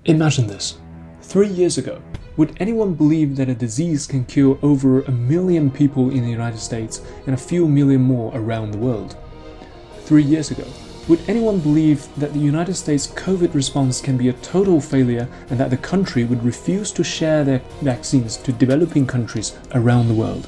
Imagine this. 3 years ago, would anyone believe that a disease can kill over 1 million people in the United States and a few million more around the world? 3 years ago, would anyone believe that the United States COVID response can be a total failure and that the country would refuse to share their vaccines to developing countries around the world?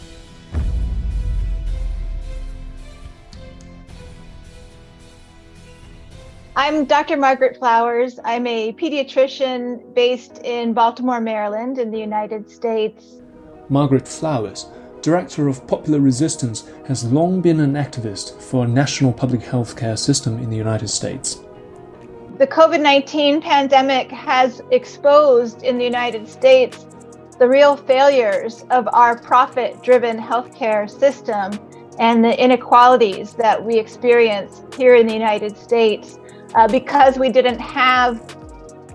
I'm Dr. Margaret Flowers. I'm a pediatrician based in Baltimore, Maryland, in the United States. Margaret Flowers, Director of Popular Resistance, has long been an activist for a national public health care system in the United States. The COVID-19 pandemic has exposed in the United States the real failures of our profit-driven healthcare system and the inequalities that we experience here in the United States. Because we didn't have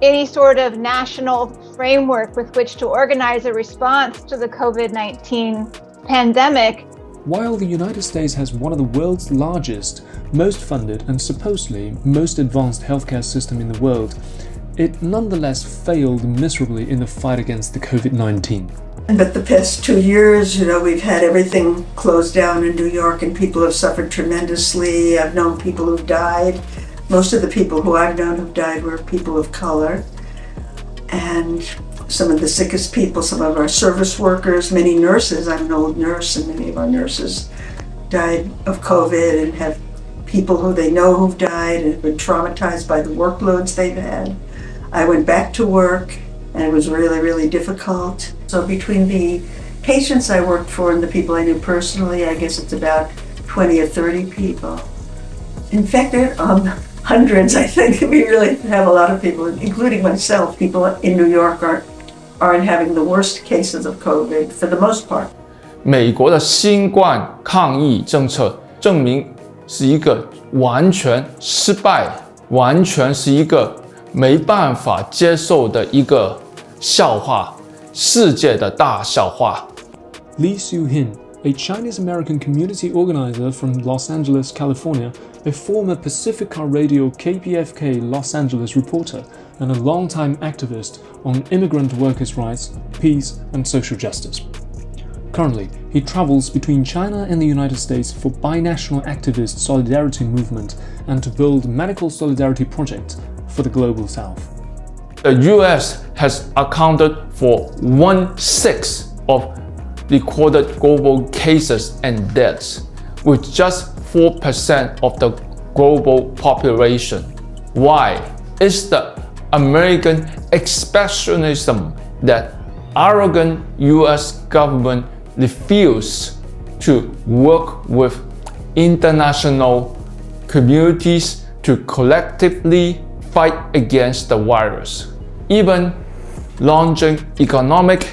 any sort of national framework with which to organize a response to the COVID-19 pandemic. While the United States has one of the world's largest, most funded and supposedly most advanced healthcare system in the world, it nonetheless failed miserably in the fight against the COVID-19. But the past 2 years, we've had everything closed down in New York and people have suffered tremendously. I've known people who've died. Most of the people who I've known who've died were people of color, and some of the sickest people, some of our service workers, many nurses. I'm an old nurse, and many of our nurses died of COVID and have people who they know who've died and have been traumatized by the workloads they've had. I went back to work, and it was really, really difficult. So between the patients I worked for and the people I knew personally, I guess it's about 20 or 30 people. In fact, hundreds, I think. We really have a lot of people, including myself. People in New York aren't having the worst cases of COVID for the most part. 美国的新冠抗疫政策证明是一个完全失败，完全是一个没办法接受的一个笑话，世界的大笑话。Lee Siu Hin, a Chinese-American community organizer from Los Angeles, California, a former Pacifica Radio KPFK Los Angeles reporter, and a longtime activist on immigrant workers' rights, peace, and social justice. Currently, he travels between China and the United States for binational activist solidarity movement and to build medical solidarity project for the global south. The U.S. has accounted for 1/6 of recorded global cases and deaths, with just 4% of the global population. Why? It's the American expansionism that arrogant U.S. government refused to work with international communities to collectively fight against the virus, even launching economic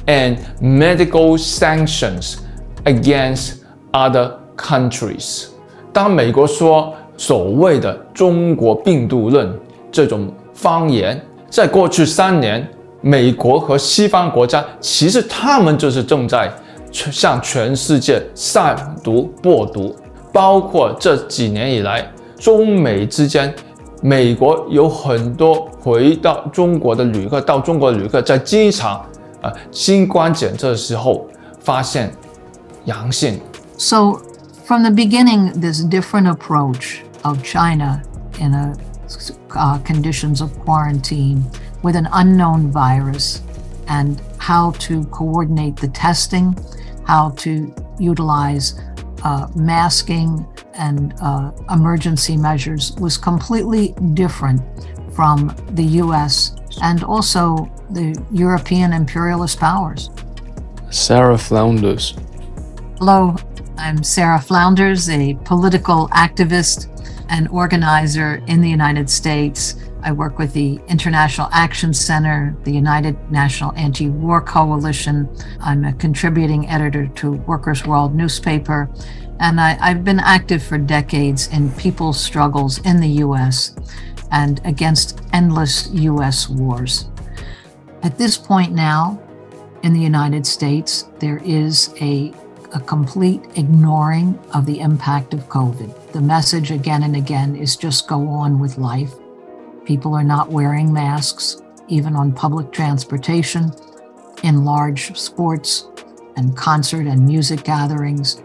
and medical sanctions against other countries. 当美国说所谓的中国病毒论这种方言，在过去3年，美国和西方国家其实他们就是正在向全世界散毒播毒，包括这几年以来，中美之间，美国有很多回到中国的旅客，在机场新冠检测的时候发现阳性。So from the beginning, this different approach of China in conditions of quarantine with an unknown virus and how to coordinate the testing, how to utilize masking and emergency measures was completely different from the U.S. and also the European imperialist powers. Sara Flounders. Hello, I'm Sara Flounders, a political activist and organizer in the United States. I work with the International Action Center, the United National Anti-War Coalition. I'm a contributing editor to Workers' World newspaper, and I've been active for decades in people's struggles in the U.S. and against endless U.S. wars. At this point now, in the United States, there is a complete ignoring of the impact of COVID. The message again and again is just go on with life. People are not wearing masks. even on public transportation, in large sports and concert and music gatherings.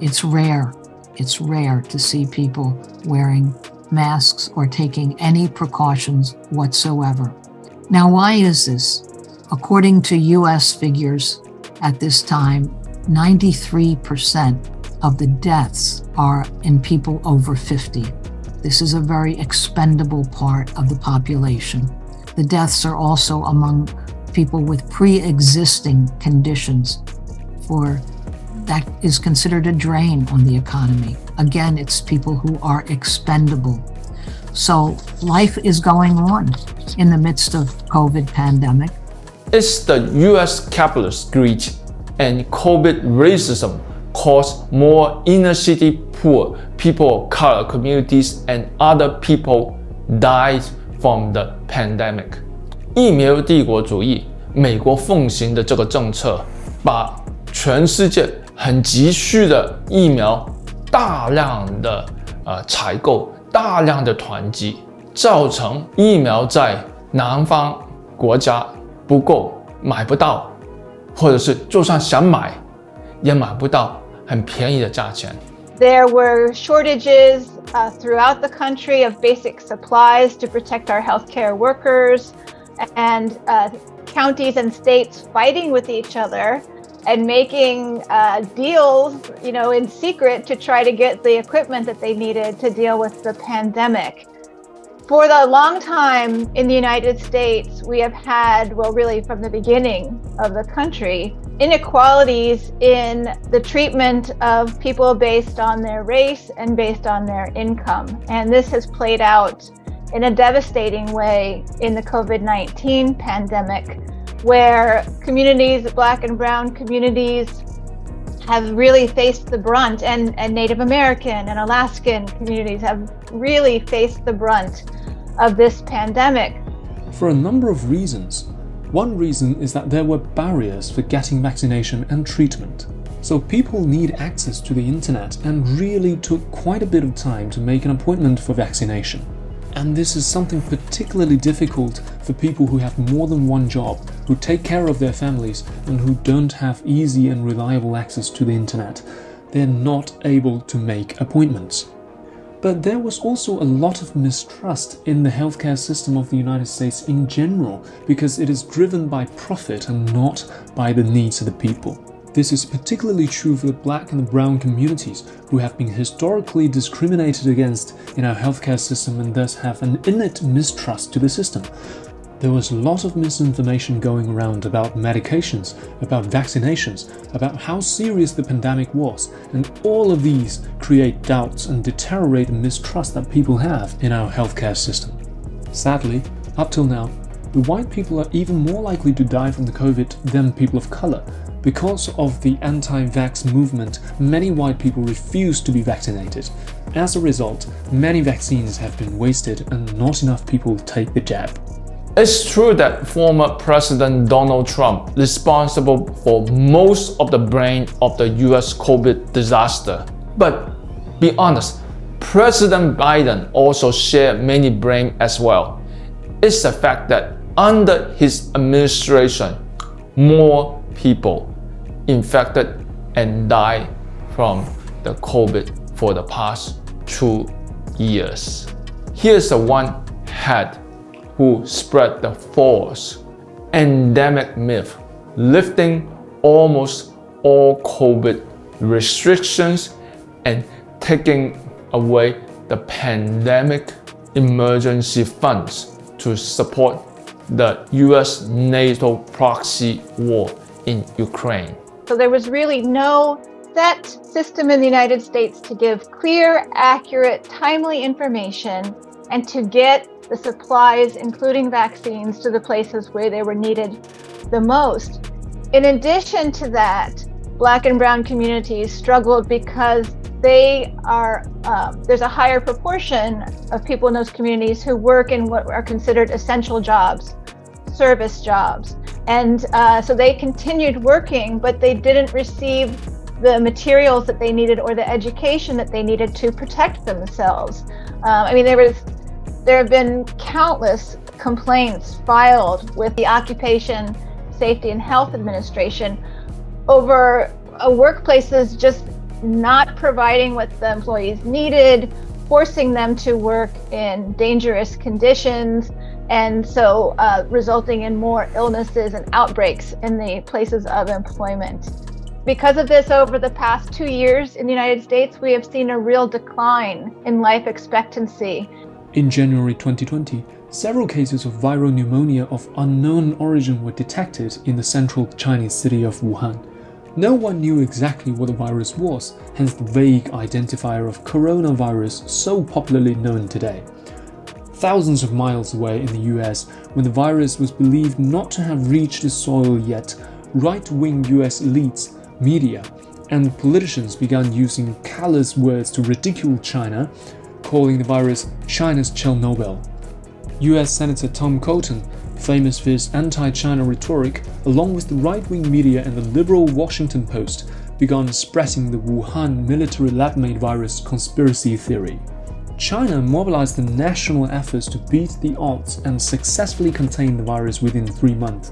It's rare to see people wearing masks or taking any precautions whatsoever. Now, why is this? According to U.S. figures at this time, 93% of the deaths are in people over 50. This is a very expendable part of the population. The deaths are also among people with pre-existing conditions, for that is considered a drain on the economy. Again, it's people who are expendable. So life is going on in the midst of COVID pandemic. It's the U.S. capitalist greed and COVID racism caused more inner city poor people of color communities and other people died from the pandemic. 疫苗帝国主义，美国奉行的这个政策，把全世界很急需的疫苗大量的采购，大量的囤积，造成疫苗在南方国家不够，买不到，或者是就算想买，也买不到很便宜的价钱。There were shortages throughout the country of basic supplies to protect our healthcare workers, and counties and states fighting with each other and making deals, in secret to try to get the equipment that they needed to deal with the pandemic. For the long time in the United States, we have had, really from the beginning of the country, inequalities in the treatment of people based on their race and based on their income. And this has played out in a devastating way in the COVID-19 pandemic, where communities, Black and Brown communities, have really faced the brunt, and Native American and Alaskan communities have really faced the brunt of this pandemic. For a number of reasons. One reason is that there were barriers for getting vaccination and treatment. So people need access to the internet and really took quite a bit of time to make an appointment for vaccination. And this is something particularly difficult for people who have more than one job, who take care of their families, and who don't have easy and reliable access to the internet. They're not able to make appointments. But there was also a lot of mistrust in the healthcare system of the United States in general, because it is driven by profit and not by the needs of the people. This is particularly true for the Black and the Brown communities, who have been historically discriminated against in our healthcare system and thus have an innate mistrust to the system. There was a lot of misinformation going around about medications, about vaccinations, about how serious the pandemic was, and all of these create doubts and deteriorate the mistrust that people have in our healthcare system. Sadly, up till now, the white people are even more likely to die from the COVID than people of color. Because of the anti-vax movement, many white people refuse to be vaccinated. As a result, many vaccines have been wasted and not enough people take the jab. It's true that former President Donald Trump is responsible for most of the blame of the US COVID disaster. But be honest, President Biden also shared many blame as well. It's the fact that under his administration, more people infected and died from the COVID for the past 2 years. Here's the one head who spread the false endemic myth, lifting almost all COVID restrictions and taking away the pandemic emergency funds to support the US NATO proxy war in Ukraine. So there was really no set system in the United States to give clear, accurate, timely information and to get the supplies, including vaccines, to the places where they were needed the most. In addition to that, Black and Brown communities struggled because there's a higher proportion of people in those communities who work in what are considered essential jobs, service jobs. And so they continued working, but they didn't receive the materials that they needed or the education that they needed to protect themselves. There have been countless complaints filed with the Occupation Safety and Health Administration over workplaces just not providing what the employees needed, forcing them to work in dangerous conditions, and so resulting in more illnesses and outbreaks in the places of employment. Because of this, over the past 2 years in the United States, we have seen a real decline in life expectancy. In January 2020, several cases of viral pneumonia of unknown origin were detected in the central Chinese city of Wuhan. No one knew exactly what the virus was, hence the vague identifier of coronavirus so popularly known today. Thousands of miles away in the US, when the virus was believed not to have reached the soil yet, right-wing US elites, media, and politicians began using callous words to ridicule China, calling the virus China's Chernobyl. US Senator Tom Cotton, famous for his anti-China rhetoric, along with the right-wing media and the liberal Washington Post, began spreading the Wuhan military lab-made virus conspiracy theory. China mobilized the national efforts to beat the odds and successfully contain the virus within 3 months.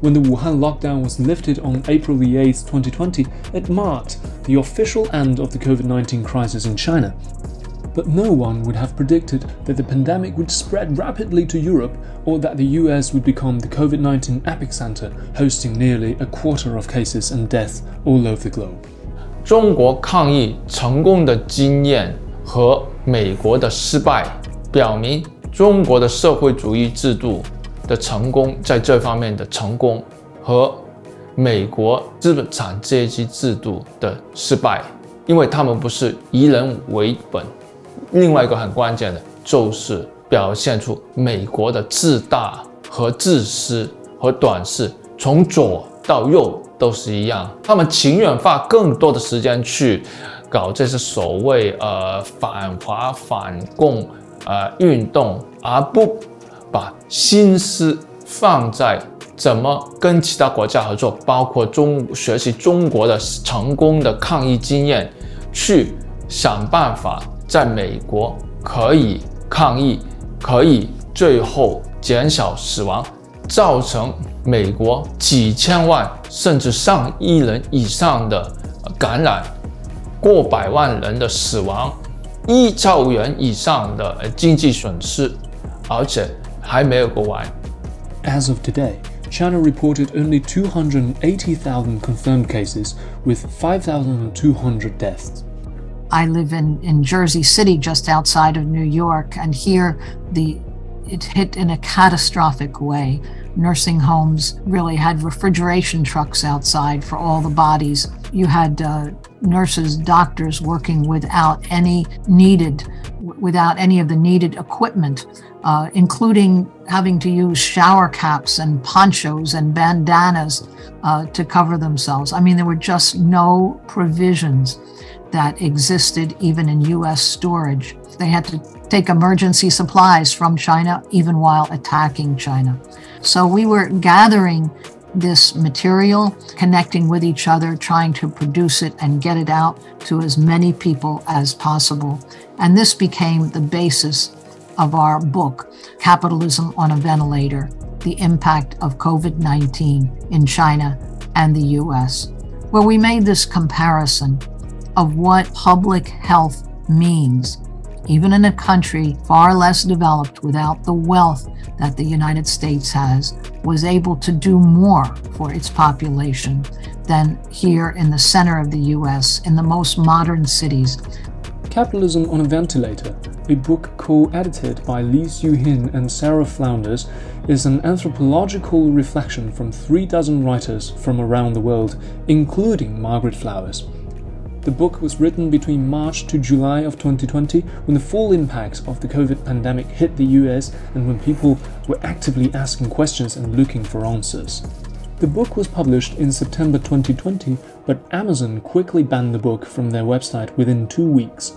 When the Wuhan lockdown was lifted on April 8, 2020, it marked the official end of the COVID-19 crisis in China. But no one would have predicted that the pandemic would spread rapidly to Europe or that the US would become the COVID-19 epicenter, hosting nearly a quarter of cases and deaths all over the globe. 中国抗疫成功的经验和美国的失败，表明中国的社会主义制度的成功，在这方面的成功和美国资本产阶级制度的失败，因为他们不是以人为本。另外一个很关键的就是表现出美国的自大和自私和短视，从左到右都是一样，他们情愿花更多的时间去搞这些所谓反华反共运动，而不把心思放在怎么跟其他国家合作，包括学习中国的成功的抗疫经验，去想办法在美国可以抗疫，可以最后减少死亡，造成美国几千万甚至上亿人以上的感染，过百万人的死亡，1兆元以上的经济损失，而且还没有过完。As of today, China reported only 280,000 confirmed cases with 5,200 deaths. I live in Jersey City, just outside of New York, and here it hit in a catastrophic way. Nursing homes really had refrigeration trucks outside for all the bodies. You had nurses, doctors working without any of the needed equipment, including having to use shower caps and ponchos and bandanas to cover themselves. I mean, there were just no provisions that existed even in U.S. storage. They had to take emergency supplies from China even while attacking China. So we were gathering this material, connecting with each other, trying to produce it and get it out to as many people as possible. And this became the basis of our book, Capitalism on a Ventilator, The Impact of COVID-19 in China and the U.S., where we made this comparison of what public health means, even in a country far less developed without the wealth that the United States has, was able to do more for its population than here in the center of the U.S., in the most modern cities. Capitalism on a Ventilator, a book co-edited by Lee Siu Hin and Sara Flounders, is an anthropological reflection from 36 writers from around the world, including Margaret Flowers. The book was written between March to July of 2020, when the full impact of the COVID pandemic hit the US and when people were actively asking questions and looking for answers. The book was published in September 2020, but Amazon quickly banned the book from their website within 2 weeks.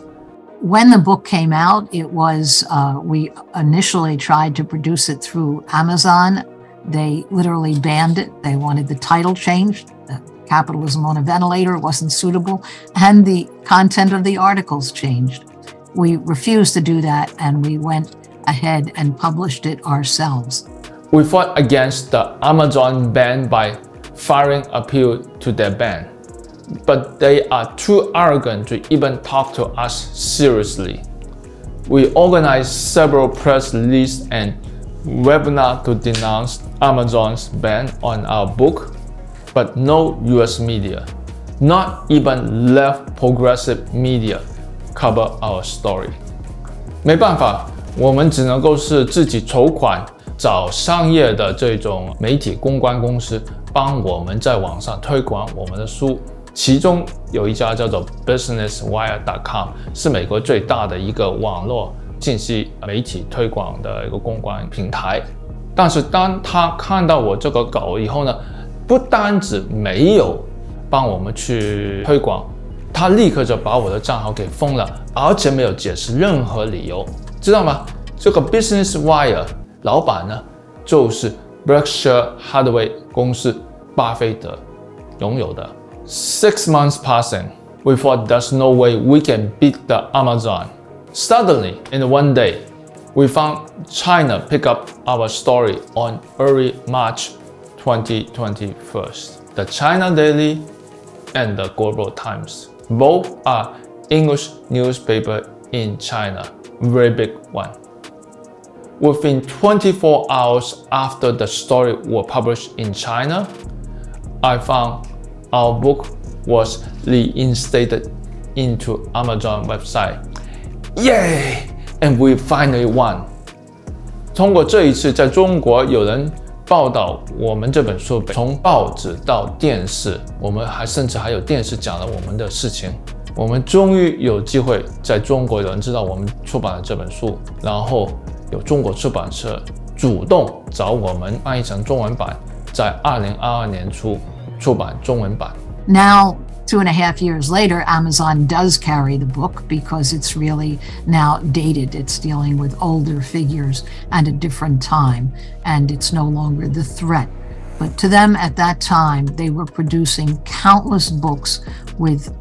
When the book came out, it was, we initially tried to produce it through Amazon. They literally banned it. They wanted the title changed. Capitalism on a Ventilator wasn't suitable, and the content of the articles changed. We refused to do that, and we went ahead and published it ourselves. We fought against the Amazon ban by filing appeal to their ban, but they are too arrogant to even talk to us seriously. We organized several press releases and webinars to denounce Amazon's ban on our book, but no US media, not even left progressive media, cover our story. 没办法，我们只能够是自己筹款，找商业的这种媒体公关公司帮我们在网上推广我们的书。其中有一家叫做 businesswire.com， 是美国最大的一个网络信息媒体推广的一个公关平台。但是当他看到我这个稿以后呢，不单只没有帮我们去推广，他立刻就把我的账号给封了，而且没有解释任何理由，知道吗？这个 Business Wire 老板呢，就是 Berkshire Hathaway 公司巴菲特拥有的。6 months passing, we thought there's no way we can beat the Amazon. Suddenly, in one day, we found China pick up our story on early March 2021. The China Daily and the Global Times. Both are English newspaper in China, very big one. Within 24 hours after the story was published in China, I found our book was reinstated into Amazon website. Yay! And we finally won. 通过这一次，在中国有人报道我们这本书，从报纸到电视，我们甚至还有电视讲了我们的事情。我们终于有机会在中国有人知道我们出版了这本书，然后有中国出版社主动找我们翻译成中文版，在2022年初出版中文版。Now, 2.5 years later, Amazon does carry the book because it's really now dated. It's dealing with older figures and a different time, and it's no longer the threat. But to them at that time, they were producing countless books with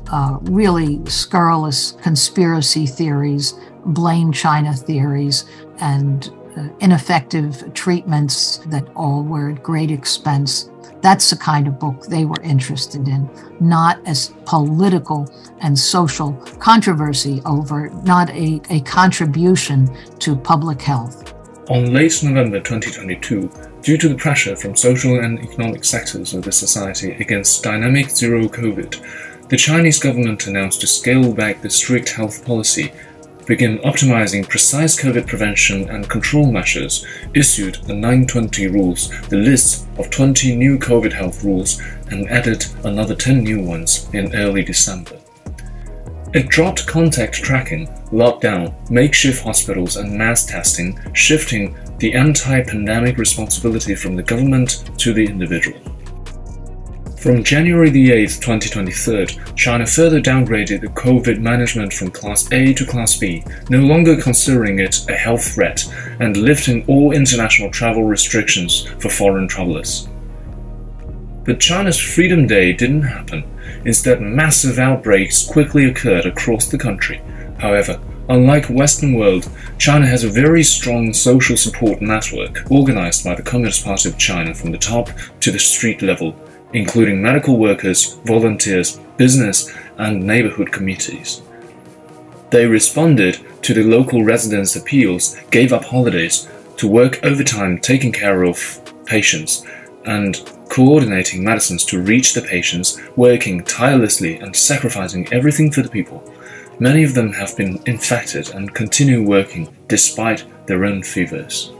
really scurrilous conspiracy theories, blame China theories, and ineffective treatments that all were at great expense. That's the kind of book they were interested in, not as political and social controversy over, not a contribution to public health. On late November 2022, due to the pressure from social and economic sectors of the society against dynamic zero COVID, the Chinese government announced to scale back the strict health policy, begin optimizing precise COVID prevention and control measures, issued the 920 rules, the list of 20 new COVID health rules, and added another 10 new ones in early December. It dropped contact tracking, lockdown, makeshift hospitals, and mass testing, shifting the anti-pandemic responsibility from the government to the individual. From January the 8th, 2023, China further downgraded the COVID management from Class A to Class B, no longer considering it a health threat and lifting all international travel restrictions for foreign travelers. But China's Freedom Day didn't happen. Instead, massive outbreaks quickly occurred across the country. However, unlike Western world, China has a very strong social support network organized by the Communist Party of China from the top to the street level, including medical workers, volunteers, business, and neighborhood committees. They responded to the local residents' appeals, gave up holidays to work overtime taking care of patients, and coordinating medicines to reach the patients, working tirelessly and sacrificing everything for the people. Many of them have been infected and continue working despite their own fevers.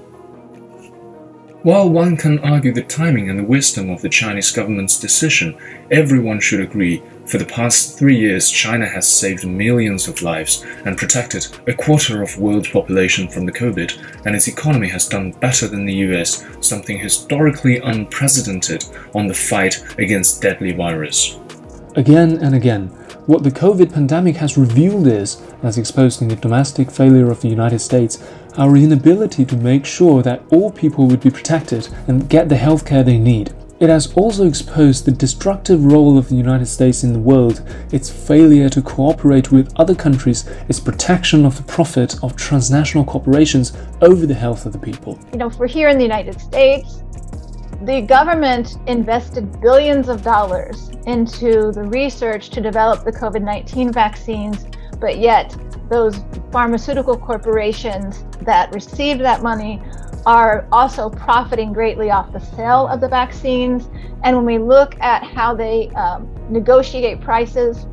While one can argue the timing and the wisdom of the Chinese government's decision, everyone should agree, for the past 3 years China has saved millions of lives and protected a quarter of world population from the COVID, and its economy has done better than the US, something historically unprecedented on the fight against deadly virus. Again and again, what the COVID pandemic has revealed is, as exposed in the domestic failure of the United States, our inability to make sure that all people would be protected and get the healthcare they need. it has also exposed the destructive role of the United States in the world, its failure to cooperate with other countries, its protection of the profit of transnational corporations over the health of the people. For here in the United States, the government invested billions of dollars into the research to develop the COVID-19 vaccines, but yet those pharmaceutical corporations that received that money are also profiting greatly off the sale of the vaccines. And when we look at how they negotiate prices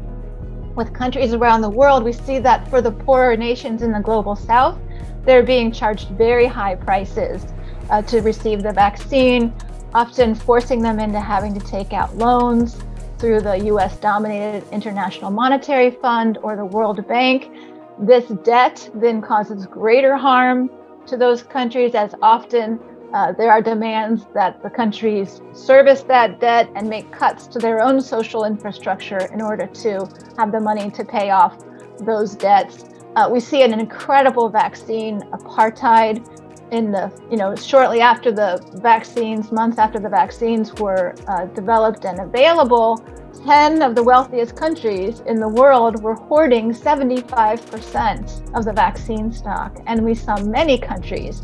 with countries around the world, we see that for the poorer nations in the global south, they're being charged very high prices to receive the vaccine, often forcing them into having to take out loans through the U.S.-dominated International Monetary Fund or the World Bank. This debt then causes greater harm to those countries, as often there are demands that the countries service that debt and make cuts to their own social infrastructure in order to have the money to pay off those debts. We see an incredible vaccine apartheid in the, shortly after the vaccines, months after the vaccines were developed and available. 10 of the wealthiest countries in the world were hoarding 75% of the vaccine stock. And we saw many countries,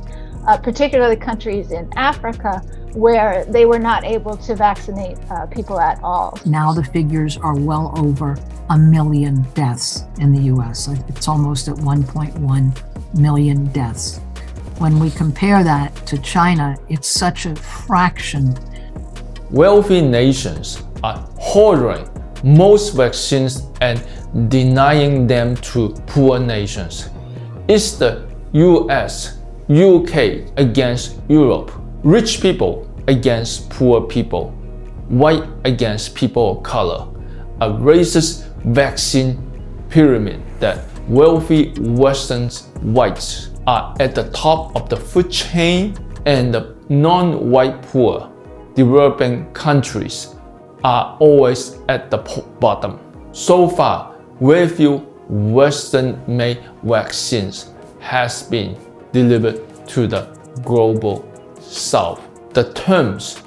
particularly countries in Africa, where they were not able to vaccinate people at all. Now the figures are well over 1 million deaths in the U.S. It's almost at 1.1 million deaths. When we compare that to China, it's such a fraction. Wealthy nations are hoarding most vaccines and denying them to poor nations. It's the US, UK against Europe, rich people against poor people, white against people of color, a racist vaccine pyramid that wealthy Western whites are at the top of the food chain and the non-white poor developing countries are always at the bottom. So far, very few Western-made vaccines has been delivered to the global South. The terms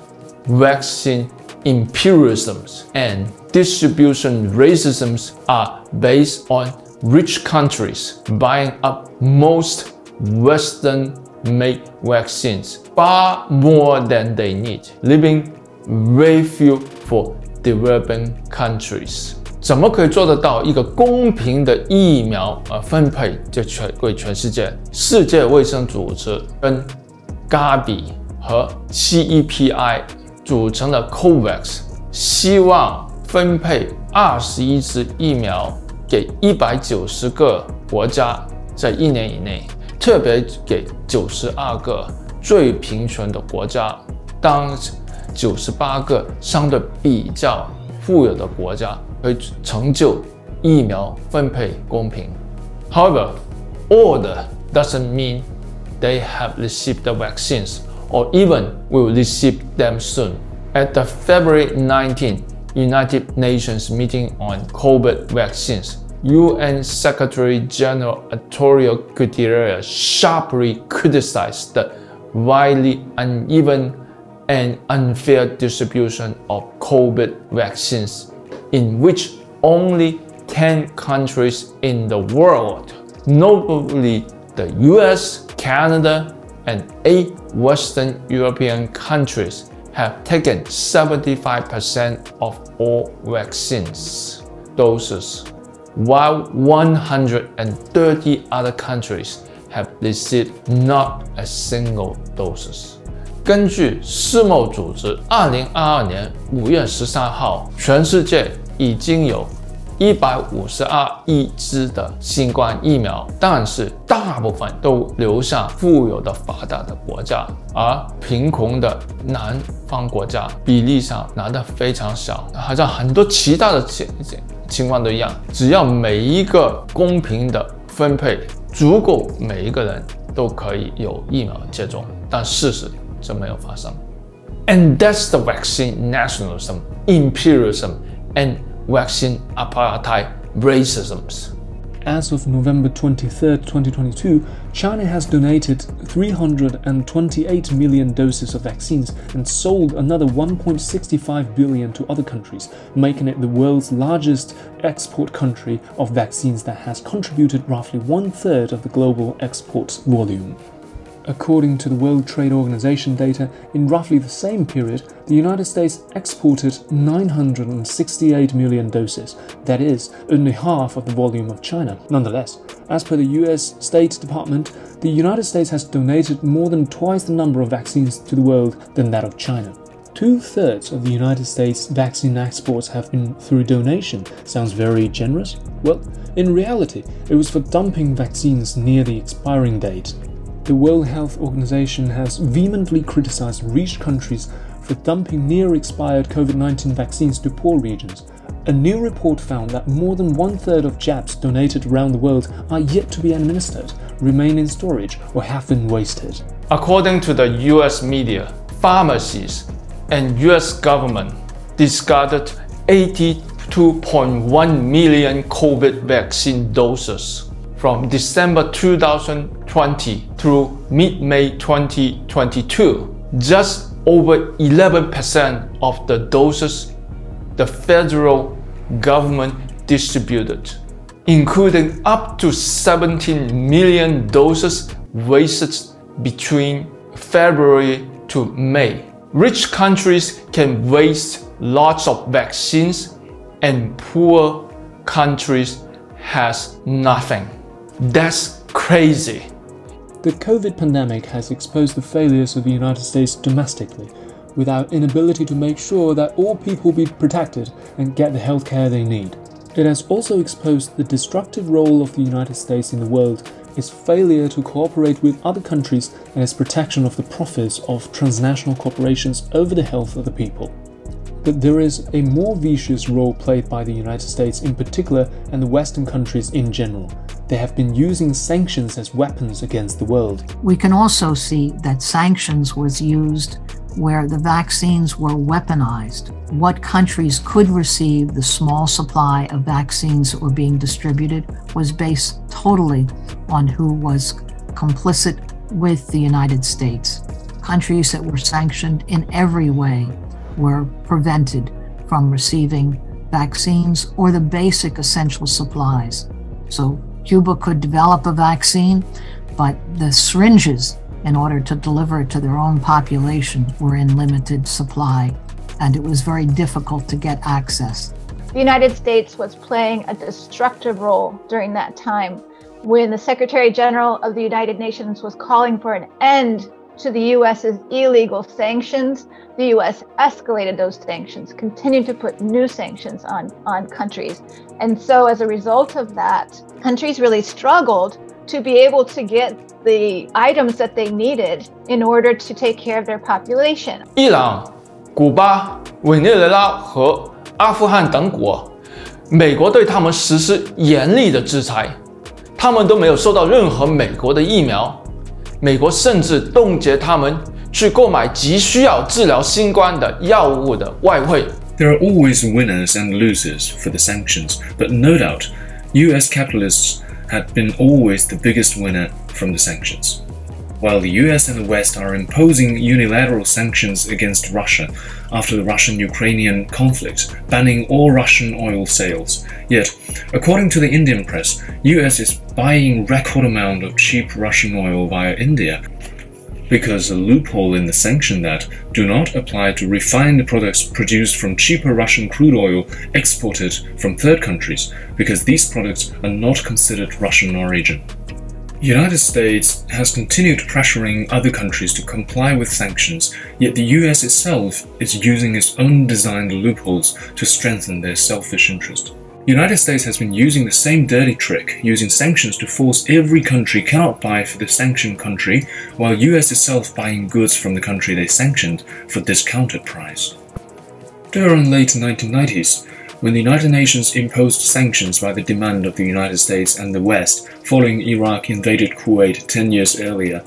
vaccine imperialism and distribution racism are based on rich countries buying up most Western-made vaccines, far more than they need, leaving very few for developing countries. 怎么可以做得到一个公平的疫苗分配给全世界？世界卫生组织跟 Gavi 和 CEPI 组成的 COVAX， 希望分配21支疫苗给190个国家，在1年以内，特别给92个最贫穷的国家，当98个相对比较富有的国家可以成就疫苗分配公平。However, order doesn't mean they have received the vaccines or even will receive them soon. At the February 19 United Nations meeting on COVID vaccines, UN Secretary General Antonio Guterres sharply criticized the widely uneven and unfair distribution of COVID vaccines, in which only 10 countries in the world, notably the US, Canada, and 8 Western European countries, have taken 75% of all vaccines doses, while 130 other countries have received not a single doses. 根据世贸组织2022年5月13号，全世界已经有152亿支的新冠疫苗，但是大部分都流向富有的发达的国家，而贫穷的南方国家比例上拿得非常小，好像很多其他的情况都一样，只要每一个公平的分配，足够每一个人都可以有疫苗接种，但事实这没有发生。And that's the vaccine nationalism, imperialism, and vaccine apartheid racism. As of November 23, 2022, China has donated 328 million doses of vaccines and sold another 1.65 billion to other countries, making it the world's largest export country of vaccines that has contributed roughly 1/3 of the global export volume. According to the World Trade Organization data, in roughly the same period, the United States exported 968 million doses, that is, only half of the volume of China. Nonetheless, as per the U.S. State Department, the United States has donated more than twice the number of vaccines to the world than that of China. 2/3 of the United States vaccine exports have been through donation. Sounds very generous? Well, in reality, it was for dumping vaccines near the expiring date. The World Health Organization has vehemently criticized rich countries for dumping near-expired COVID-19 vaccines to poor regions. A new report found that more than 1/3 of jabs donated around the world are yet to be administered, remain in storage, or have been wasted. According to the U.S. media, pharmacies and U.S. government discarded 82.1 million COVID vaccine doses from December 2020 through mid-May 2022. Just over 11% of the doses the federal government distributed, including up to 17 million doses wasted between February to May. Rich countries can waste lots of vaccines and poor countries has nothing. That's crazy. The COVID pandemic has exposed the failures of the United States domestically, with our inability to make sure that all people be protected and get the healthcare they need. It has also exposed the destructive role of the United States in the world, its failure to cooperate with other countries, and its protection of the profits of transnational corporations over the health of the people. But there is a more vicious role played by the United States in particular and the Western countries in general. They have been using sanctions as weapons against the world. We can also see that sanctions was used where the vaccines were weaponized. What countries could receive the small supply of vaccines that were being distributed was based totally on who was complicit with the United States. Countries that were sanctioned in every way were prevented from receiving vaccines or the basic essential supplies. So Cuba could develop a vaccine, but the syringes, in order to deliver it to their own population, were in limited supply, and it was very difficult to get access. The United States was playing a destructive role during that time. When the Secretary General of the United Nations was calling for an end to the U.S.'s illegal sanctions, the U.S. escalated those sanctions, continued to put new sanctions on countries. And so as a result of that, countries really struggled to be able to get the items that they needed in order to take care of their population. 伊朗、古巴、委内瑞拉和阿富汗等国，美国对他们实施严厉的制裁，他们都没有收到任何美国的疫苗。美国甚至冻结他们去购买急需要治疗新冠的药物的外汇。There are always winners and losers for the sanctions, but no doubt, U.S. capitalists had been always the biggest winner from the sanctions. While the US and the West are imposing unilateral sanctions against Russia after the Russian-Ukrainian conflict, banning all Russian oil sales, yet, according to the Indian press, US is buying record amount of cheap Russian oil via India, because a loophole in the sanction that do not apply to refined products produced from cheaper Russian crude oil exported from third countries, because these products are not considered Russian origin. United States has continued pressuring other countries to comply with sanctions, yet the US itself is using its own designed loopholes to strengthen their selfish interest. United States has been using the same dirty trick, using sanctions to force every country cannot buy for the sanctioned country, while US itself buying goods from the country they sanctioned for discounted price. During late 1990s, when the United Nations imposed sanctions by the demand of the United States and the West following Iraq invaded Kuwait 10 years earlier,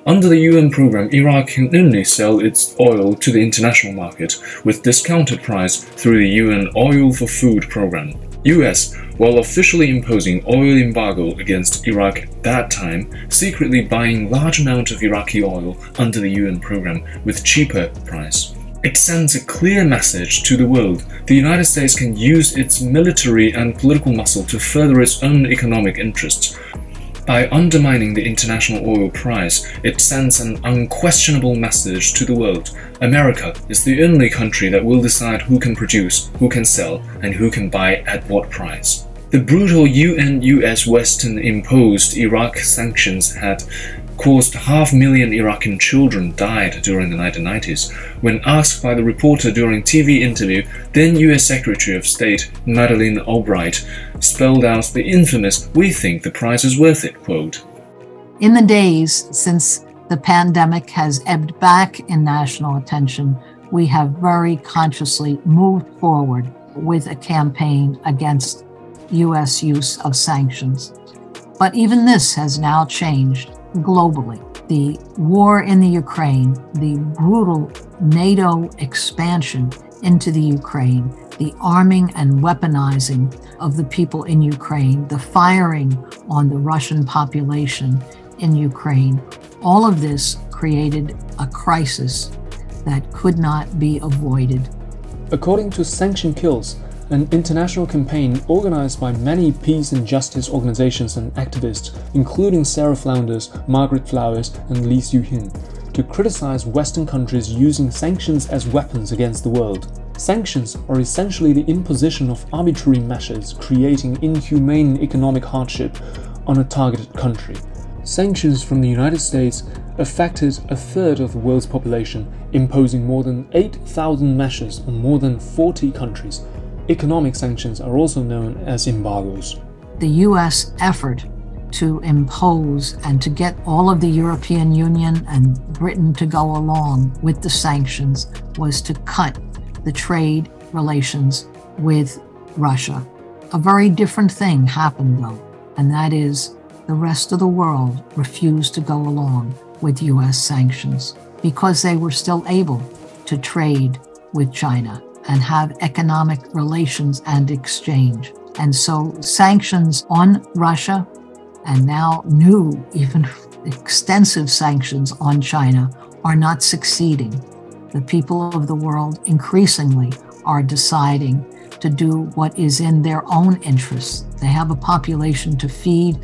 under the UN program, Iraq can only sell its oil to the international market with discounted price through the UN Oil for Food program. US, while officially imposing oil embargo against Iraq at that time, secretly buying large amounts of Iraqi oil under the UN program with cheaper price. It sends a clear message to the world. The United States can use its military and political muscle to further its own economic interests. By undermining the international oil price, it sends an unquestionable message to the world. America is the only country that will decide who can produce, who can sell, and who can buy at what price. The brutal UN-US Western imposed Iraq sanctions had caused 500,000 Iraqi children died during the 1990s. When asked by the reporter during a TV interview, then US Secretary of State Madeleine Albright spelled out the infamous "We think the price is worth it" quote. In the days since the pandemic has ebbed back in national attention, we have very consciously moved forward with a campaign against US use of sanctions. But even this has now changed globally. The war in the Ukraine, the brutal NATO expansion into the Ukraine, the arming and weaponizing of the people in Ukraine, the firing on the Russian population in Ukraine, all of this created a crisis that could not be avoided. According to Sanction Kills, an international campaign organized by many peace and justice organizations and activists, including Sara Flounders, Margaret and Lee Siu Hin, to criticize Western countries using sanctions as weapons against the world. Sanctions are essentially the imposition of arbitrary measures creating inhumane economic hardship on a targeted country. Sanctions from the United States affected a third of the world's population, imposing more than 8,000 measures on more than 40 countries. Economic sanctions are also known as embargoes. The US effort to impose and to get all of the European Union and Britain to go along with the sanctions was to cut the trade relations with Russia. A very different thing happened though, and that is the rest of the world refused to go along with US sanctions because they were still able to trade with China and have economic relations and exchange. And so sanctions on Russia, and now new, even extensive sanctions on China, are not succeeding. The people of the world increasingly are deciding to do what is in their own interests. They have a population to feed,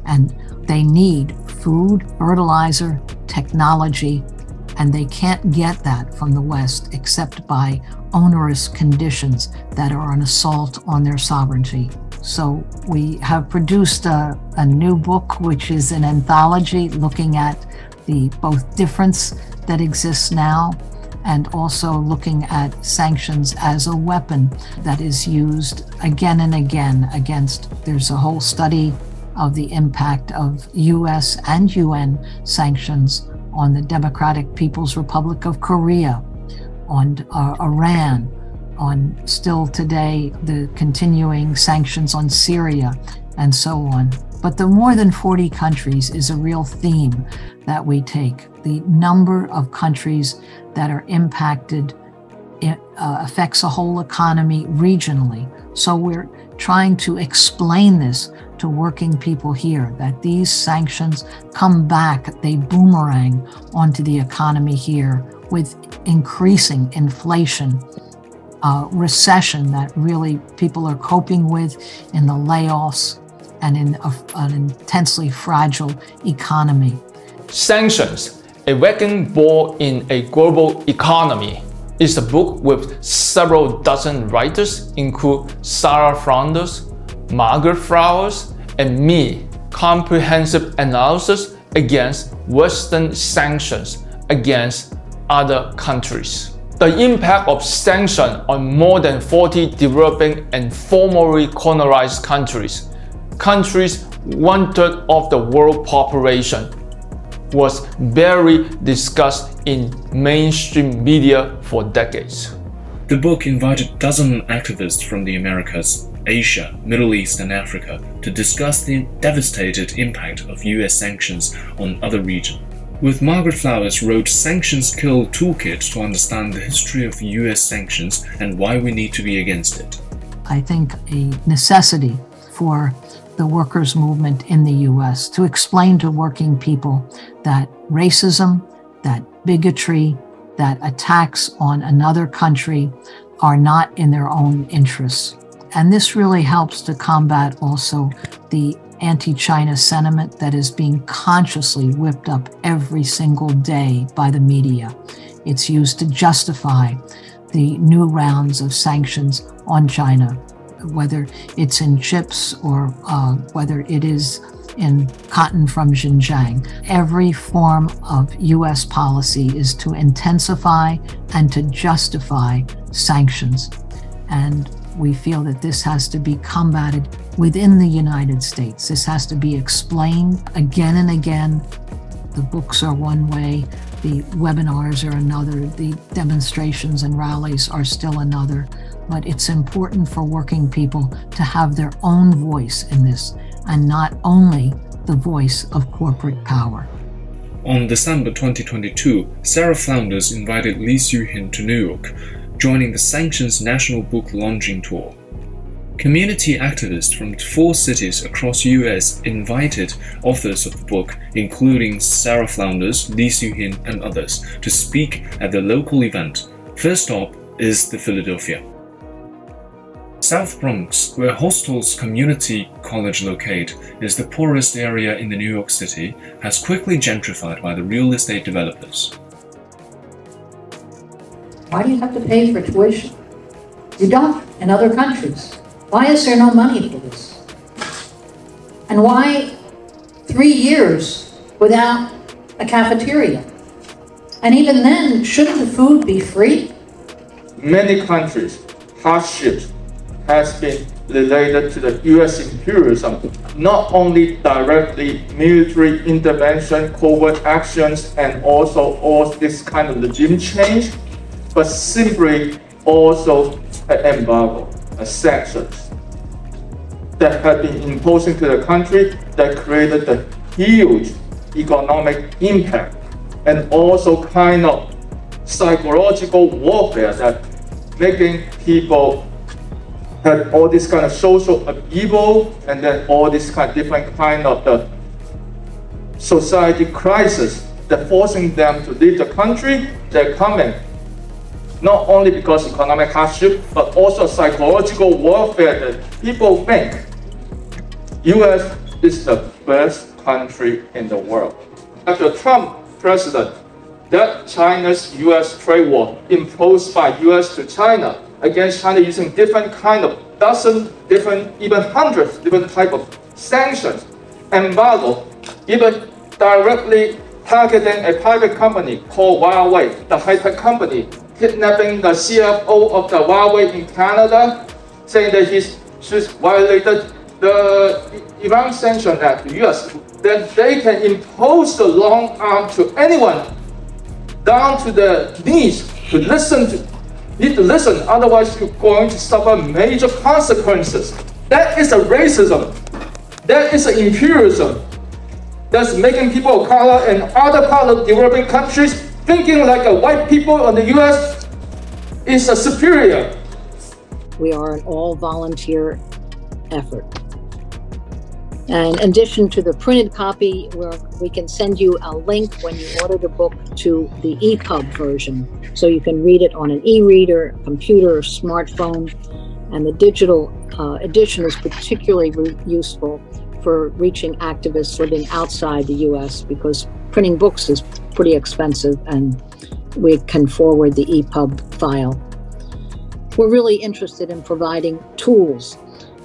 and they need food, fertilizer, technology, and they can't get that from the West except by onerous conditions that are an assault on their sovereignty. So we have produced a new book, which is an anthology looking at the both difference that exists now and also looking at sanctions as a weapon that is used again and again against. There's a whole study of the impact of US and UN sanctions on the Democratic People's Republic of Korea, on Iran, on still today the continuing sanctions on Syria, and so on. But the more than 40 countries is a real theme that we take. The number of countries that are impacted affects a whole economy regionally. So we're trying to explain this to working people here, that these sanctions come back, they boomerang onto the economy here with increasing inflation, recession that really people are coping with in the layoffs and in an intensely fragile economy. Sanctions, a wrecking ball in a global economy, is a book with several dozen writers, include Sara Flounders, Margaret, and me. Comprehensive analysis against Western sanctions against other countries. The impact of sanctions on more than 40 developing and formerly colonized countries, countries 1/3 of the world population, was barely discussed in mainstream media for decades. The book invited dozen activists from the Americas, Asia, Middle East and Africa to discuss the devastating impact of US sanctions on other regions. With Margaret Flowers wrote Sanctions Kill Toolkit to understand the history of US sanctions and why we need to be against it. I think, a necessity for the workers' movement in the U.S. to explain to working people that racism, that bigotry, that attacks on another country are not in their own interests. And this really helps to combat also the anti-China sentiment that is being consciously whipped up every single day by the media. It's used to justify the new rounds of sanctions on China, whether it's in chips or whether it is in cotton from Xinjiang. Every form of U.S. policy is to intensify and to justify sanctions. And we feel that this has to be combated within the United States. This has to be explained again and again. The books are one way, the webinars are another, the demonstrations and rallies are still another. But it's important for working people to have their own voice in this, and not only the voice of corporate power. On December 2022, Sara Flounders invited Lee Siu Hin to New York, joining the Sanctions National Book Launching Tour. Community activists from 4 cities across the U.S. invited authors of the book, including Sara Flounders, Lee Siu Hin, and others, to speak at the local event. First stop is the Philadelphia. South Bronx, where Hostel's community college locate, is the poorest area in the New York City, has quickly gentrified by the real estate developers. Why do you have to pay for tuition? You don't in other countries. Why is there no money for this? And why 3 years without a cafeteria? And even then, shouldn't the food be free? Many countries' hardships has been related to the U.S. imperialism, not only directly military intervention, covert actions, and also all this kind of regime change, but simply also an embargo, a sanctions that have been imposing to the country that created the huge economic impact and also kind of psychological warfare that making people had all this kind of social upheaval and then all this kind of different kind of the society crisis that forcing them to leave the country. They're coming not only because of economic hardship, but also psychological warfare that people think U.S. is the best country in the world. After Trump president, that China's U.S. trade war imposed by U.S. to China against China using different kind of dozen, different, even hundreds different type of sanctions, embargo, even directly targeting a private company called Huawei, the high-tech company, kidnapping the CFO of the Huawei in Canada, saying that he's violated the Iran sanction at the US, then they can impose the long arm to anyone down to the knees to listen to. Need to listen, otherwise you're going to suffer major consequences. That is a racism. That is an imperialism. That's making people of color in other parts of developing countries thinking like a white people in the US is a superior. We are an all-volunteer effort. And in addition to the printed copy, where we can send you a link when you order the book to the EPUB version, so you can read it on an e-reader, computer, or smartphone. And the digital edition is particularly useful for reaching activists living outside the U.S. because printing books is pretty expensive, and we can forward the EPUB file. We're really interested in providing tools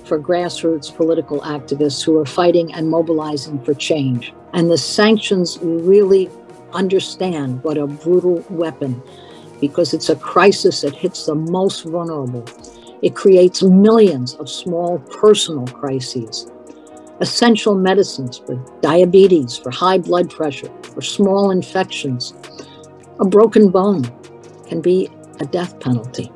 for grassroots political activists who are fighting and mobilizing for change. And the sanctions really understand what a brutal weapon, because it's a crisis that hits the most vulnerable. It creates millions of small personal crises. Essential medicines for diabetes, for high blood pressure, for small infections. A broken bone can be a death penalty.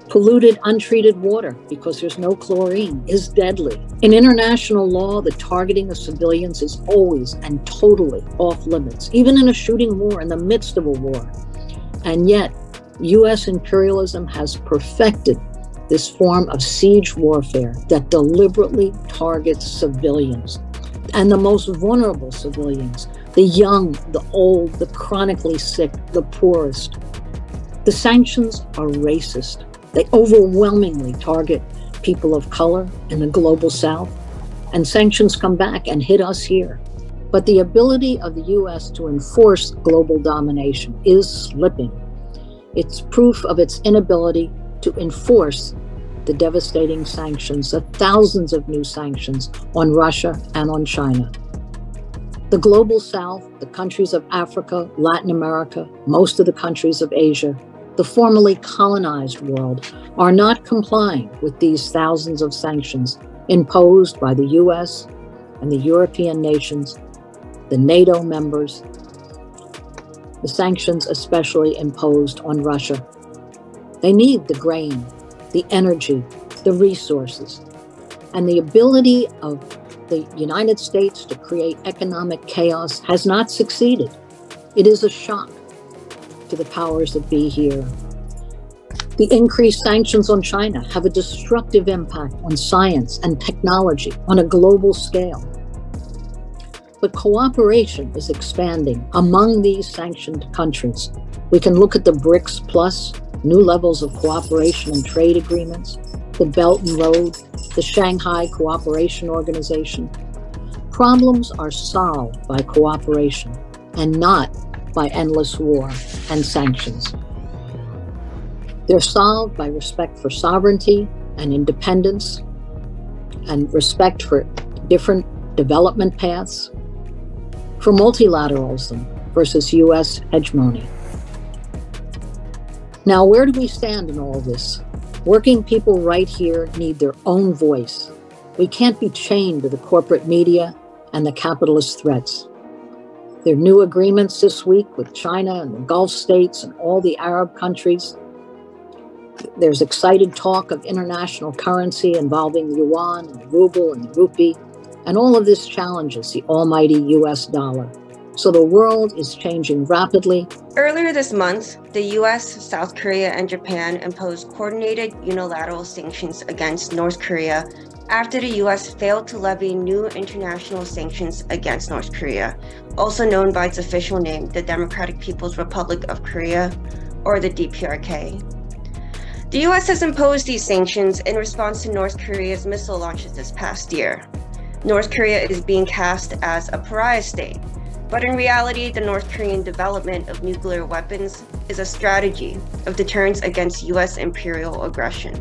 Polluted, untreated water, because there's no chlorine, is deadly. In international law, the targeting of civilians is always and totally off limits, even in a shooting war, in the midst of a war. And yet, U.S. imperialism has perfected this form of siege warfare that deliberately targets civilians and the most vulnerable civilians, the young, the old, the chronically sick, the poorest. The sanctions are racist. They overwhelmingly target people of color in the global South, and sanctions come back and hit us here. But the ability of the U.S. to enforce global domination is slipping. It's proof of its inability to enforce the devastating sanctions, the thousands of new sanctions on Russia and on China. The global South, the countries of Africa, Latin America, most of the countries of Asia, the formerly colonized world, are not complying with these thousands of sanctions imposed by the U.S. and the European nations, the NATO members, the sanctions especially imposed on Russia. They need the grain, the energy, the resources, and the ability of the United States to create economic chaos has not succeeded. It is a shock to the powers that be here. The increased sanctions on China have a destructive impact on science and technology on a global scale. But cooperation is expanding among these sanctioned countries. We can look at the BRICS Plus, new levels of cooperation and trade agreements, the Belt and Road, the Shanghai Cooperation Organization. Problems are solved by cooperation and not by endless war and sanctions. They're solved by respect for sovereignty and independence and respect for different development paths, for multilateralism versus U.S. hegemony. Now, where do we stand in all this? Working people right here need their own voice. We can't be chained to the corporate media and the capitalist threats. There are new agreements this week with China and the Gulf states and all the Arab countries. There's excited talk of international currency involving the yuan and the ruble and the rupee, and all of this challenges the almighty U.S. dollar. So the world is changing rapidly. Earlier this month, the U.S., South Korea, and Japan imposed coordinated unilateral sanctions against North Korea after the U.S. failed to levy new international sanctions against North Korea, also known by its official name, the Democratic People's Republic of Korea, or the DPRK. The U.S. has imposed these sanctions in response to North Korea's missile launches this past year. North Korea is being cast as a pariah state, but in reality, the North Korean development of nuclear weapons is a strategy of deterrence against U.S. imperial aggression.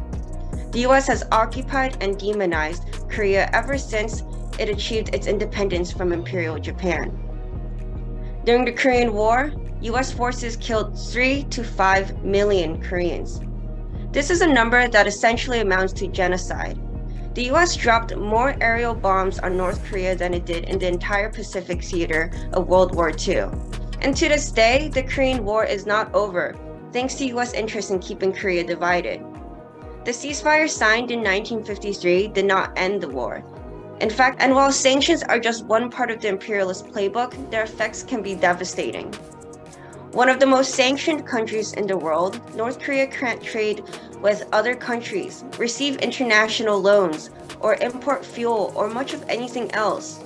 The U.S. has occupied and demonized Korea ever since it achieved its independence from Imperial Japan. During the Korean War, U.S. forces killed 3 to 5 million Koreans. This is a number that essentially amounts to genocide. The U.S. dropped more aerial bombs on North Korea than it did in the entire Pacific theater of World War II. And to this day, the Korean War is not over, thanks to U.S. interest in keeping Korea divided. The ceasefire signed in 1953 did not end the war. In fact, and while sanctions are just one part of the imperialist playbook, their effects can be devastating. One of the most sanctioned countries in the world, North Korea can't trade with other countries, receive international loans, or import fuel or much of anything else.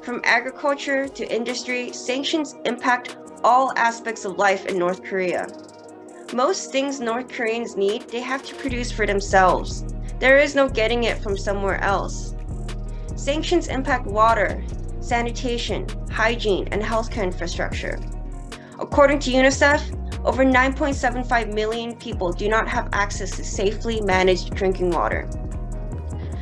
From agriculture to industry, sanctions impact all aspects of life in North Korea. Most things North Koreans need, they have to produce for themselves. There is no getting it from somewhere else. Sanctions impact water, sanitation, hygiene, and healthcare infrastructure. According to UNICEF, over 9.75 million people do not have access to safely managed drinking water.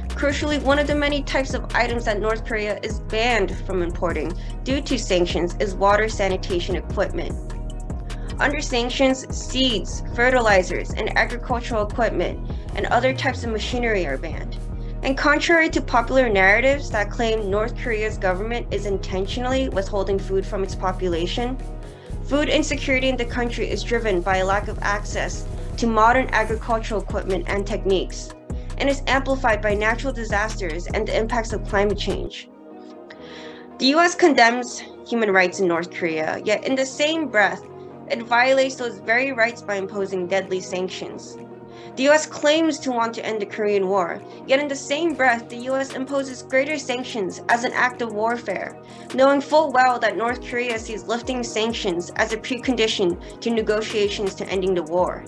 Crucially, one of the many types of items that North Korea is banned from importing due to sanctions is water sanitation equipment. Under sanctions, seeds, fertilizers, and agricultural equipment and other types of machinery are banned. And contrary to popular narratives that claim North Korea's government is intentionally withholding food from its population, food insecurity in the country is driven by a lack of access to modern agricultural equipment and techniques, and is amplified by natural disasters and the impacts of climate change. The U.S. condemns human rights in North Korea, yet in the same breath, it violates those very rights by imposing deadly sanctions. The US claims to want to end the Korean War, yet in the same breath, the US imposes greater sanctions as an act of warfare, knowing full well that North Korea sees lifting sanctions as a precondition to negotiations to ending the war.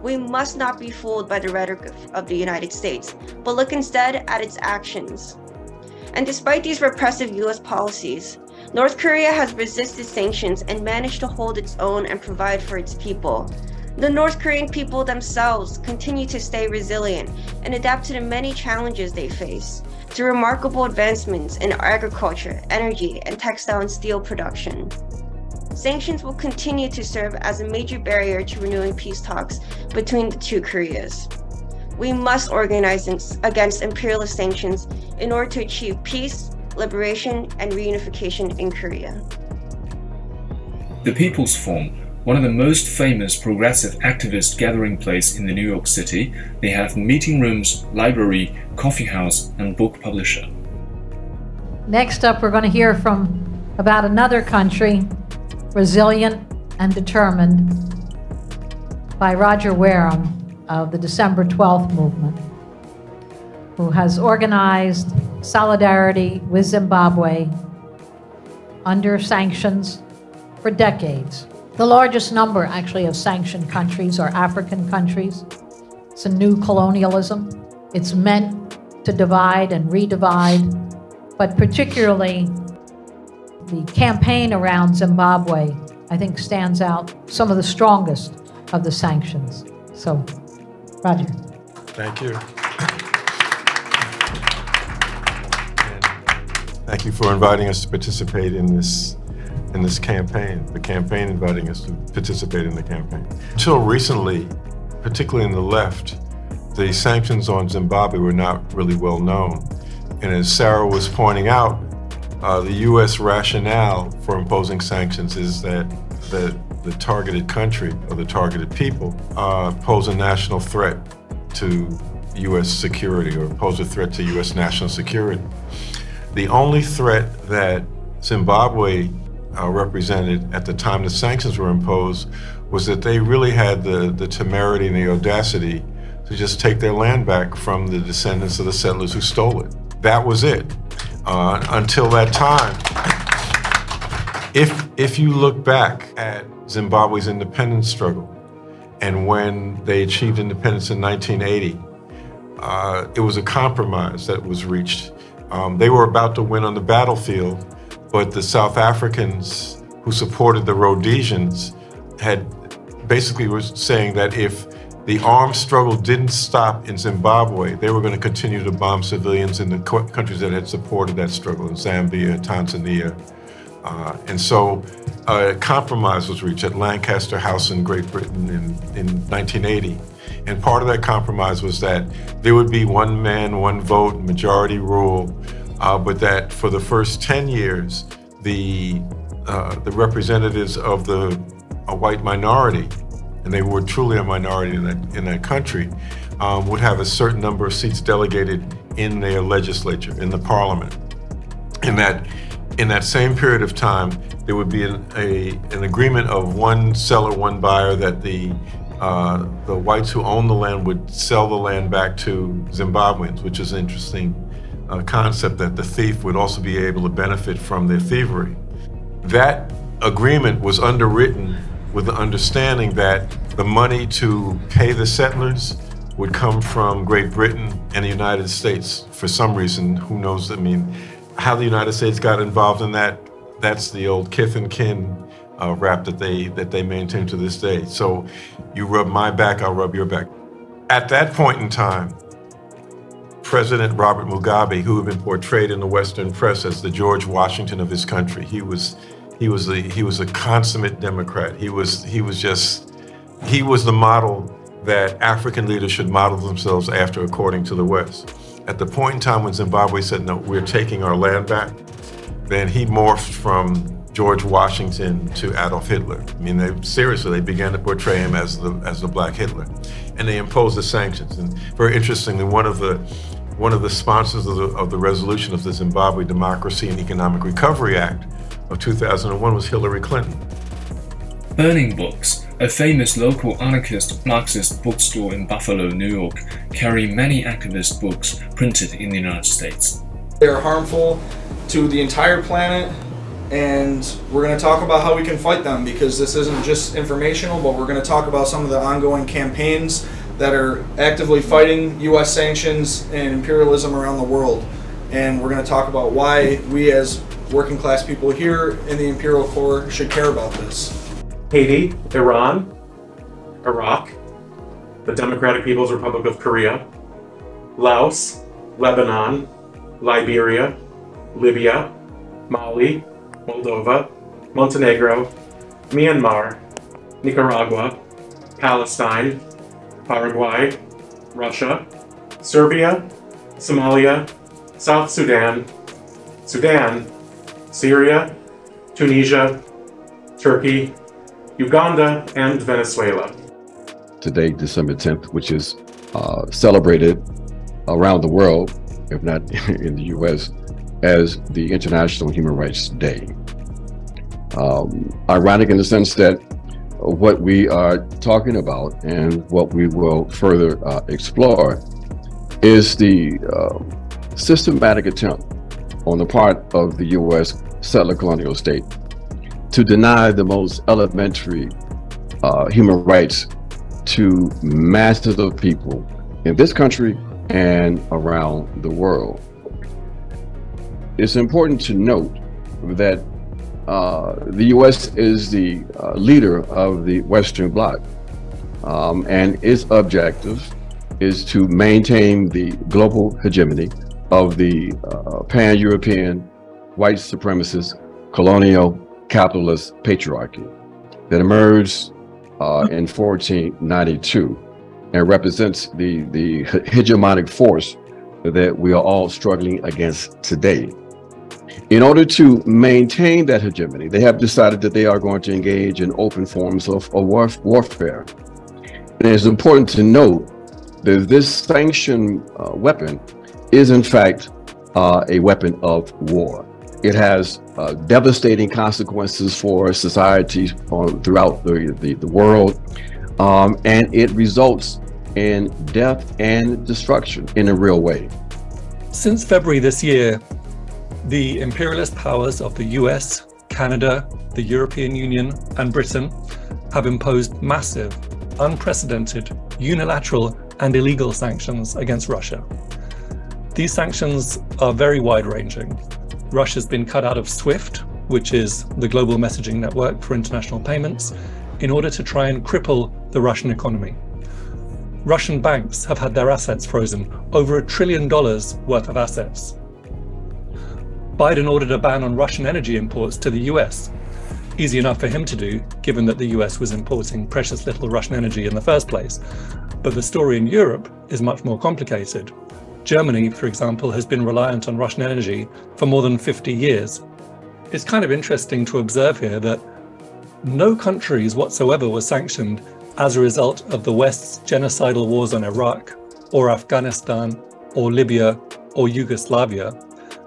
We must not be fooled by the rhetoric of the United States, but look instead at its actions. And despite these repressive US policies, North Korea has resisted sanctions and managed to hold its own and provide for its people. The North Korean people themselves continue to stay resilient and adapt to the many challenges they face, through remarkable advancements in agriculture, energy, and textile and steel production. Sanctions will continue to serve as a major barrier to renewing peace talks between the two Koreas. We must organize against imperialist sanctions in order to achieve peace, liberation, and reunification in Korea. The People's Forum, one of the most famous progressive activist gathering place in New York City, they have meeting rooms, library, coffee house, and book publisher. Next up, we're going to hear from about another country, resilient and determined, by Roger Wareham of the December 12th movement, who has organized solidarity with Zimbabwe under sanctions for decades. The largest number, actually, of sanctioned countries are African countries. It's a new colonialism. It's meant to divide and redivide, but particularly the campaign around Zimbabwe, I think, stands out some of the strongest of the sanctions. So, Roger. Thank you. Thank you for inviting us to participate in this campaign, the campaign inviting us to participate in the campaign. Until recently, particularly in the left, the sanctions on Zimbabwe were not really well known. And as Sara was pointing out, the U.S. rationale for imposing sanctions is that the targeted country or the targeted people pose a national threat to U.S. security or pose a threat to U.S. national security. The only threat that Zimbabwe represented at the time the sanctions were imposed was that they really had the temerity and the audacity to just take their land back from the descendants of the settlers who stole it. That was it. Until that time, if you look back at Zimbabwe's independence struggle and when they achieved independence in 1980, it was a compromise that was reached. They were about to win on the battlefield, but the South Africans who supported the Rhodesians had basically were saying that if the armed struggle didn't stop in Zimbabwe, they were going to continue to bomb civilians in the countries that had supported that struggle, in Zambia, Tanzania. And so a compromise was reached at Lancaster House in Great Britain in 1980. And part of that compromise was that there would be one man, one vote, majority rule, but that for the first 10 years, the representatives of the white minority, and they were truly a minority in that country, would have a certain number of seats delegated in their legislature, in the parliament. In that same period of time, there would be an agreement of one seller, one buyer, that the whites who own the land would sell the land back to Zimbabweans, which is an interesting concept, that the thief would also be able to benefit from their thievery. That agreement was underwritten with the understanding that the money to pay the settlers would come from Great Britain and the United States. For some reason, who knows, I mean, how the United States got involved in that, that's the old kith and kin rap that they maintain to this day. So you rub my back, I'll rub your back. At that point in time, President Robert Mugabe, who had been portrayed in the Western press as the George Washington of his country, he was a consummate Democrat. He was the model that African leaders should model themselves after, according to the West. At the point in time when Zimbabwe said, no, we're taking our land back, then he morphed from George Washington to Adolf Hitler. I mean, they began to portray him as the Black Hitler, and they imposed the sanctions. And very interestingly, one of the sponsors of the resolution of the Zimbabwe Democracy and Economic Recovery Act of 2001 was Hillary Clinton. Burning books, A famous local anarchist Marxist bookstore in Buffalo, New York, carry many activist books printed in the United States. They are harmful to the entire planet, and we're going to talk about how we can fight them, because this isn't just informational, but we're going to talk about some of the ongoing campaigns that are actively fighting U.S. sanctions and imperialism around the world. And we're going to talk about why we as working class people here in the imperial core should care about this. Haiti, Iran, Iraq, the Democratic People's Republic of Korea, Laos, Lebanon, Liberia, Libya, Mali, Moldova, Montenegro, Myanmar, Nicaragua, Palestine, Paraguay, Russia, Serbia, Somalia, South Sudan, Sudan, Syria, Tunisia, Turkey, Uganda, and Venezuela. Today, December 10th, which is celebrated around the world, if not in the U.S., as the International Human Rights Day. Ironic in the sense that what we are talking about and what we will further explore is the systematic attempt on the part of the U.S. settler colonial state to deny the most elementary human rights to masses of people in this country and around the world. It's important to note that the U.S. is the leader of the Western Bloc, and its objective is to maintain the global hegemony of the pan-European white supremacist colonial capitalist patriarchy that emerged in 1492 and represents the hegemonic force that we are all struggling against today. In order to maintain that hegemony, they have decided that they are going to engage in open forms of warfare. And it's important to note that this sanctioned weapon is in fact a weapon of war. It has devastating consequences for societies throughout the world, and it results in death and destruction in a real way. Since February this year, the imperialist powers of the US, Canada, the European Union, and Britain have imposed massive, unprecedented, unilateral, and illegal sanctions against Russia. These sanctions are very wide-ranging. Russia's been cut out of SWIFT, which is the global messaging network for international payments, in order to try and cripple the Russian economy. Russian banks have had their assets frozen, over $1 trillion worth of assets. Biden ordered a ban on Russian energy imports to the US. Easy enough for him to do, given that the US was importing precious little Russian energy in the first place. But the story in Europe is much more complicated. Germany, for example, has been reliant on Russian energy for more than 50 years. It's kind of interesting to observe here that no countries whatsoever were sanctioned as a result of the West's genocidal wars on Iraq, or Afghanistan, or Libya, or Yugoslavia.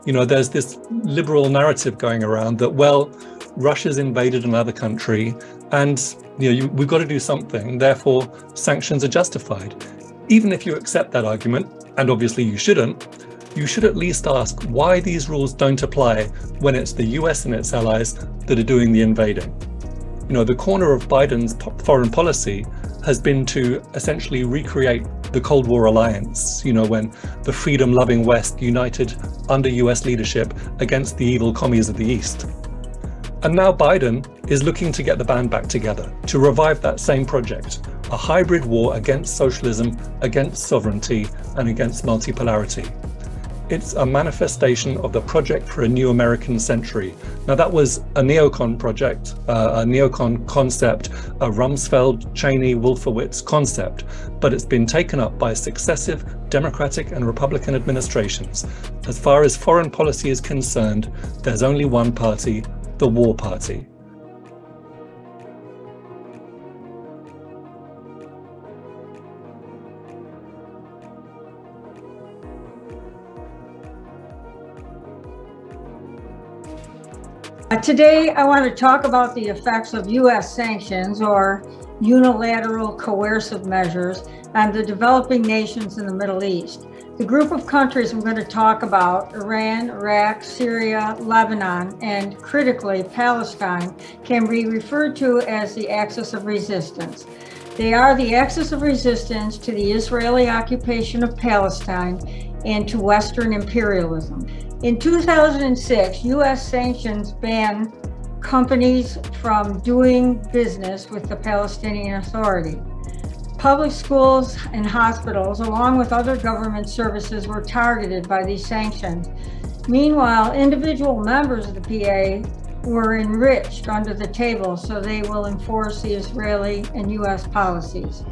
You know, there's this liberal narrative going around that, well, Russia's invaded another country and, you know, we've got to do something, therefore sanctions are justified. Even if you accept that argument, and obviously you should at least ask why these rules don't apply when it's the US and its allies that are doing the invading. You know, the corner of Biden's foreign policy has been to essentially recreate the Cold War alliance, you know, when the freedom-loving West united under US leadership against the evil commies of the East. And now Biden is looking to get the band back together, to revive that same project, a hybrid war against socialism, against sovereignty, and against multipolarity. It's a manifestation of the project for a new American century. Now that was a neocon project, a neocon concept, a Rumsfeld, Cheney, Wolfowitz concept, but it's been taken up by successive Democratic and Republican administrations. As far as foreign policy is concerned, there's only one party, the War Party. Today, I want to talk about the effects of U.S. sanctions, or unilateral coercive measures on the developing nations in the Middle East. The group of countries I'm going to talk about, Iran, Iraq, Syria, Lebanon, and critically Palestine, can be referred to as the axis of resistance. They are the axis of resistance to the Israeli occupation of Palestine and to Western imperialism. In 2006, U.S. sanctions banned companies from doing business with the Palestinian Authority. Public schools and hospitals, along with other government services, were targeted by these sanctions. Meanwhile, individual members of the PA were enriched under the table so they will enforce the Israeli and U.S. policies.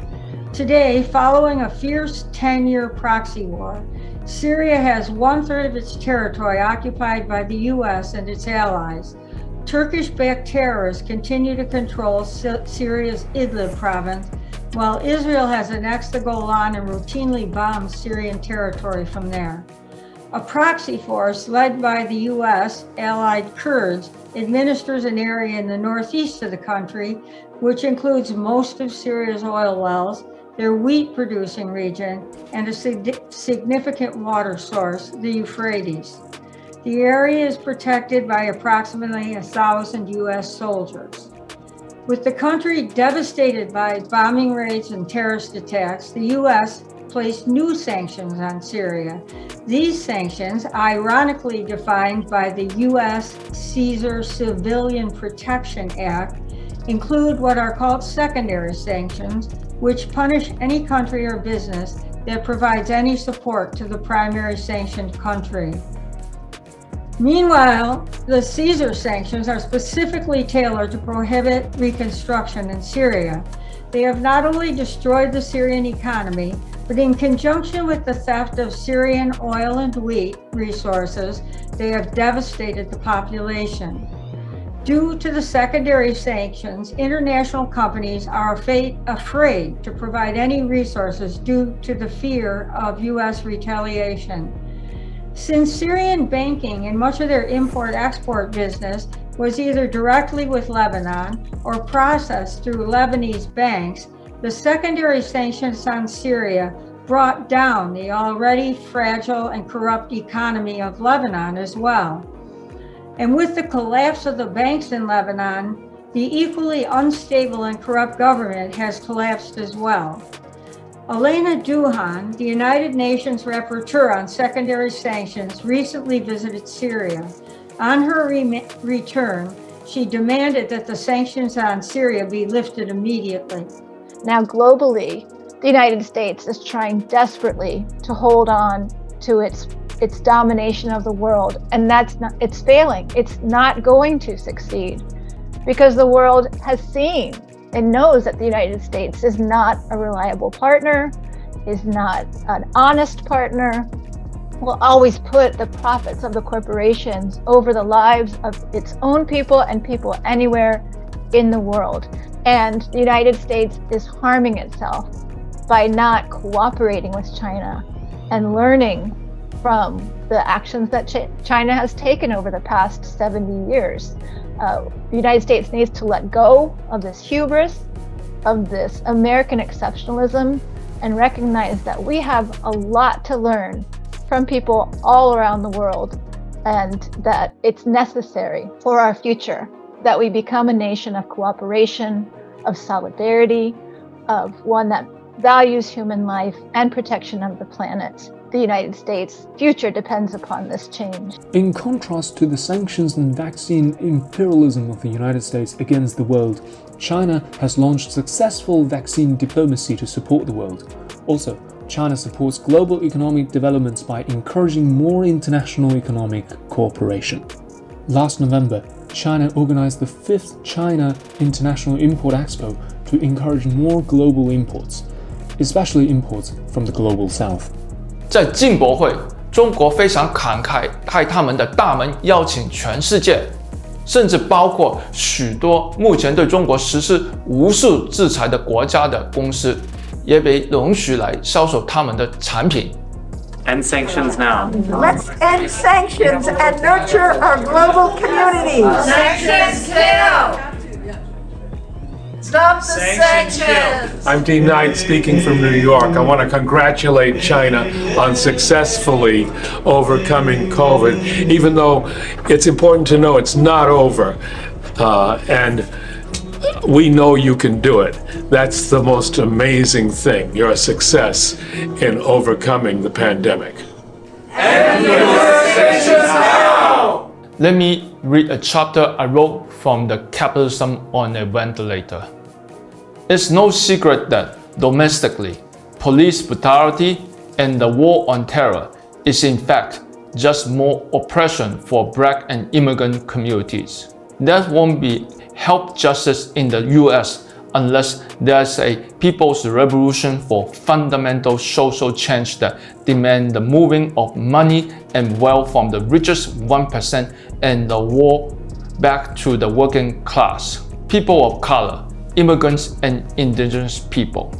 Today, following a fierce 10-year proxy war, Syria has 1/3 of its territory occupied by the U.S. and its allies. Turkish-backed terrorists continue to control Syria's Idlib province, while Israel has annexed the Golan and routinely bombs Syrian territory from there. A proxy force led by the U.S. allied Kurds administers an area in the northeast of the country, which includes most of Syria's oil wells, their wheat-producing region, and a significant water source, the Euphrates. The area is protected by approximately 1,000 U.S. soldiers. With the country devastated by bombing raids and terrorist attacks, the U.S. placed new sanctions on Syria. These sanctions, ironically defined by the U.S. Caesar Civilian Protection Act, include what are called secondary sanctions, which punish any country or business that provides any support to the primary sanctioned country. Meanwhile, the Caesar sanctions are specifically tailored to prohibit reconstruction in Syria. They have not only destroyed the Syrian economy, but in conjunction with the theft of Syrian oil and wheat resources, they have devastated the population. Due to the secondary sanctions, international companies are afraid to provide any resources due to the fear of U.S. retaliation. Since Syrian banking and much of their import-export business was either directly with Lebanon or processed through Lebanese banks, the secondary sanctions on Syria brought down the already fragile and corrupt economy of Lebanon as well. And with the collapse of the banks in Lebanon, the equally unstable and corrupt government has collapsed as well. Elena Duhan, the United Nations Rapporteur on Secondary Sanctions, recently visited Syria. On her return, she demanded that the sanctions on Syria be lifted immediately. Now globally, the United States is trying desperately to hold on to its domination of the world, and it's failing. It's not going to succeed because the world has seen and knows that the United States is not a reliable partner, is not an honest partner, will always put the profits of the corporations over the lives of its own people and people anywhere in the world. And the United States is harming itself by not cooperating with China and learning from the actions that China has taken over the past 70 years. The United States needs to let go of this hubris, of this American exceptionalism, and recognize that we have a lot to learn from people all around the world, and that it's necessary for our future that we become a nation of cooperation, of solidarity, of one that values human life and protection of the planet. The United States' future depends upon this change. In contrast to the sanctions and vaccine imperialism of the United States against the world, China has launched successful vaccine diplomacy to support the world. Also, China supports global economic developments by encouraging more international economic cooperation. Last November, China organized the 5th China International Import Expo to encourage more global imports, especially imports from the Global South. 在进博会，中国非常慷慨，开他们的大门，邀请全世界，甚至包括许多目前对中国实施无数制裁的国家的公司，也被容许来销售他们的产品。End sanctions now. Let's end sanctions and nurture our global communities. Sanctions now. Stop the sanctions! I'm Dean Knight speaking from New York. I want to congratulate China on successfully overcoming COVID, even though it's important to know it's not over. And we know you can do it. That's the most amazing thing. You're a success in overcoming the pandemic. End the sanctions now! Let me read a chapter I wrote from the Capitalism on a Ventilator. It's no secret that domestically, police brutality and the war on terror is in fact just more oppression for Black and immigrant communities. There won't be help justice in the U.S. unless there's a people's revolution for fundamental social change that demand the moving of money and wealth from the richest 1% and the war back to the working class, people of color, immigrants, and indigenous people.